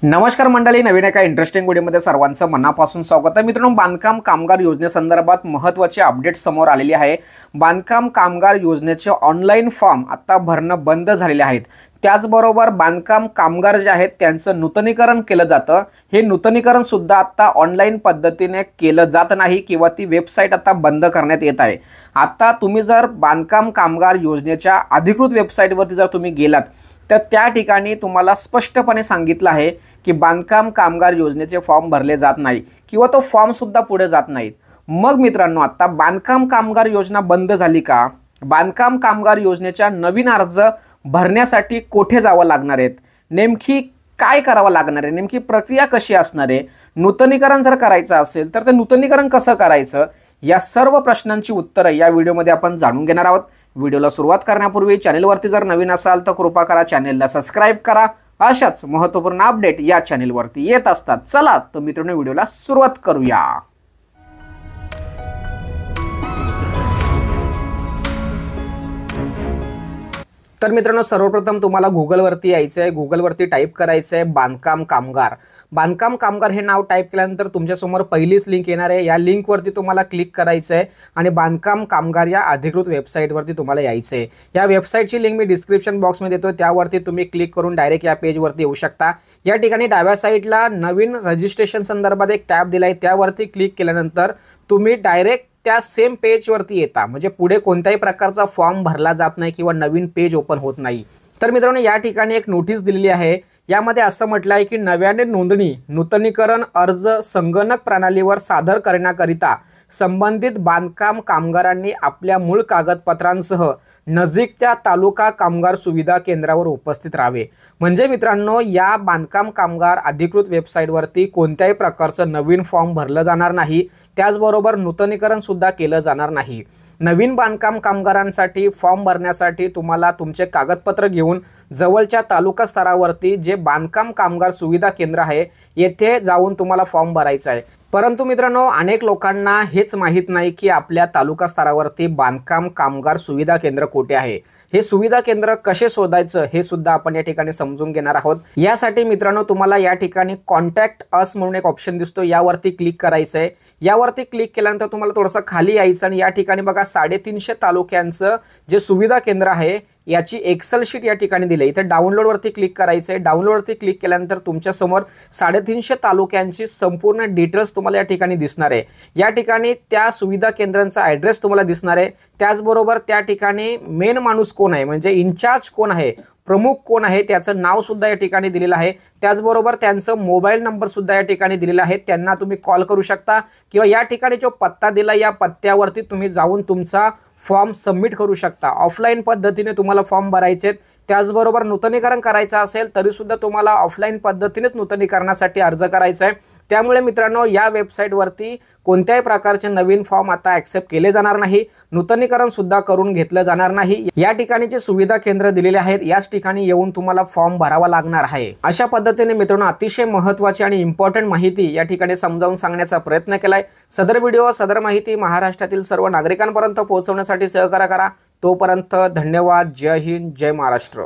नमस्कार मंडळी, नवीन एका इंटरेस्टिंग व्हिडिओमध्ये सर्वांचं मनापासून स्वागत आहे। मित्रांनो, बांधकाम कामगार योजनेसंदर्भात महत्त्वाची अपडेट समोर आलेली आहे। बांधकाम कामगार योजनेचे ऑनलाईन फॉर्म आता भरणं बंद झालेले आहेत। त्याचबरोबर बांधकाम कामगार जे आहेत त्यांचं नूतनीकरण केलं जातं, हे नूतनीकरण सुद्धा आता ऑनलाईन पद्धतीने केलं जात नाही किंवा ती वेबसाईट आता बंद करण्यात येत आहे। आता तुम्ही जर बांधकाम कामगार योजनेच्या अधिकृत वेबसाईटवरती जर तुम्ही गेलात तर त्या ठिकाणी तुम्हाला स्पष्टपणे सांगितलं आहे की बांधकाम कामगार योजनेचे फॉर्म भरले जात नाही किंवा तो फॉर्म सुद्धा पुढे जात नाहीत। मग मित्रांनो, आता बांधकाम कामगार योजना बंद झाली का? बांधकाम कामगार योजनेच्या नवीन अर्ज भरण्यासाठी कुठे जावं लागणार आहेत? नेमकी काय करावं लागणार आहे? नेमकी प्रक्रिया कशी असणार आहे? नूतनीकरण जर करायचं असेल तर ते नूतनीकरण कसं करायचं? या सर्व प्रश्नांची उत्तरं या व्हिडिओमध्ये आपण जाणून घेणार आहोत। व्हिडिओला सुरुवात करण्यापूर्वी चॅनलवरती जर नवीन असाल तर कृपा करा चॅनलला सबस्क्राइब करा। अशाच महत्त्वपूर्ण अपडेट या चॅनलवरती येत असतात। चला तर मित्रांनो, व्हिडिओला सुरुवात करूया। तर मित्रांनो, सर्वप्रथम तुम्हाला गुगलवरती यायचं आहे। गुगलवरती टाईप करायचं आहे बांधकाम कामगार। बांधकाम कामगार हे नाव टाईप केल्यानंतर तुमच्यासमोर पहिलीच लिंक येणार आहे। या लिंकवरती तुम्हाला क्लिक करायचं आहे आणि बांधकाम कामगार या अधिकृत वेबसाईटवरती तुम्हाला यायचं आहे। या वेबसाईटची लिंक मी डिस्क्रिप्शन बॉक्समध्ये देतो, त्यावरती तुम्ही क्लिक करून डायरेक्ट या पेजवरती येऊ शकता। या ठिकाणी डाव्या साईडला नवीन रजिस्ट्रेशन संदर्भात एक टॅब दिला आहे, त्यावरती क्लिक केल्यानंतर तुम्ही डायरेक्ट त्या सेम पेजवरती येता, म्हणजे पुढे कोणत्याही प्रकारचा फॉर्म भरला जात नाही किंवा नवीन पेज ओपन होत नाही। तर मित्रांनो, या ठिकाणी एक नोटीस दिलेली आहे। यामध्ये असं म्हटलं आहे की नव्याने नोंदणी नूतनीकरण अर्ज संगणक प्रणालीवर सादर करण्याकरिता संबंधित बांधकाम कामगारांनी आपल्या मूळ कागदपत्रांसह नजीकच्या तालुका कामगार सुविधा केंद्रावर उपस्थित राहावे। म्हणजे मित्रांनो, या बांधकाम कामगार अधिकृत वेबसाईटवरती कोणत्याही प्रकारचं नवीन फॉर्म भरलं जाणार नाही, त्याचबरोबर नूतनीकरण सुद्धा केलं जाणार नाही। नवीन बांधकाम कामगारांसाठी फॉर्म भरण्यासाठी तुम्हाला तुमचे कागदपत्र घेऊन जवळच्या तालुका स्तरावरती जे बांधकाम कामगार सुविधा केंद्र आहे येथे जाऊन तुम्हाला फॉर्म भरायचा आहे। परंतु मित्रांनो, अनेक लोकांना हेच माहीत नाही की आपल्या तालुका स्तरावरती बांधकाम कामगार सुविधा केंद्र कुठे आहे। हे सुविधा केंद्र कसे शोधायचं हे सुद्धा आपण या ठिकाणी समजून घेणार आहोत। यासाठी मित्रांनो, तुम्हाला या ठिकाणी कॉन्टॅक्ट अस म्हणून एक ऑप्शन दिसतो, यावरती क्लिक करायचं आहे। यावरती क्लिक केल्यानंतर तुम्हाला थोडंसं खाली यायचं आणि या ठिकाणी बघा 350 तालुक्यांचं जे सुविधा केंद्र आहे याची एक्सेल शीट या ठिकाणी दिली। इथे डाउनलोडवरती क्लिक करायचं आहे। डाउनलोडवरती क्लिक केल्यानंतर तुमच्यासमोर 350 तालुक्यांची संपूर्ण डिटेल्स तुम्हाला या ठिकाणी दिसणार आहे। या ठिकाणी त्या सुविधा केंद्रांचा ॲड्रेस तुम्हाला दिसणार आहे। त्याचबरोबर त्या ठिकाणी मेन माणूस कोण आहे, म्हणजे इन्चार्ज कोण आहे, प्रमुख कोण आहे, त्याचं नाव सुद्धा या ठिकाणी दिलेलं आहे। त्याचबरोबर त्यांचं मोबाईल नंबर सुद्धा या ठिकाणी दिलेला आहे, त्यांना तुम्ही कॉल करू शकता किंवा या ठिकाणी जो पत्ता दिला या पत्त्यावरती तुम्ही जाऊन तुमचा फॉर्म सबमिट करू शकता। ऑफलाईन पद्धतीने तुम्हाला फॉर्म भरायचे आहेत। त्याचबरोबर नूतनीकरण करायचं असेल तरी सुद्धा तुम्हाला ऑफलाईन पद्धतीनेच नूतनीकरणासाठी अर्ज करायचा आहे। त्यामुळे मित्रांनो, या वेबसाईटवरती कोणत्याही प्रकारचे नवीन फॉर्म आता ॲक्सेप्ट केले जाणार नाही, नूतनीकरण सुद्धा करून घेतलं जाणार नाही। या ठिकाणी जे सुविधा केंद्र दिलेले आहेत याच ठिकाणी येऊन तुम्हाला फॉर्म भरावा लागणार आहे। अशा पद्धतीने मित्रांनो, अतिशय महत्त्वाची आणि इम्पॉर्टंट माहिती या ठिकाणी समजावून सांगण्याचा प्रयत्न केलाय। सदर व्हिडिओ सदर माहिती महाराष्ट्रातील सर्व नागरिकांपर्यंत पोहोचवण्यासाठी सहकार्य करा। तोपर्यंत धन्यवाद। जय हिंद, जय महाराष्ट्र।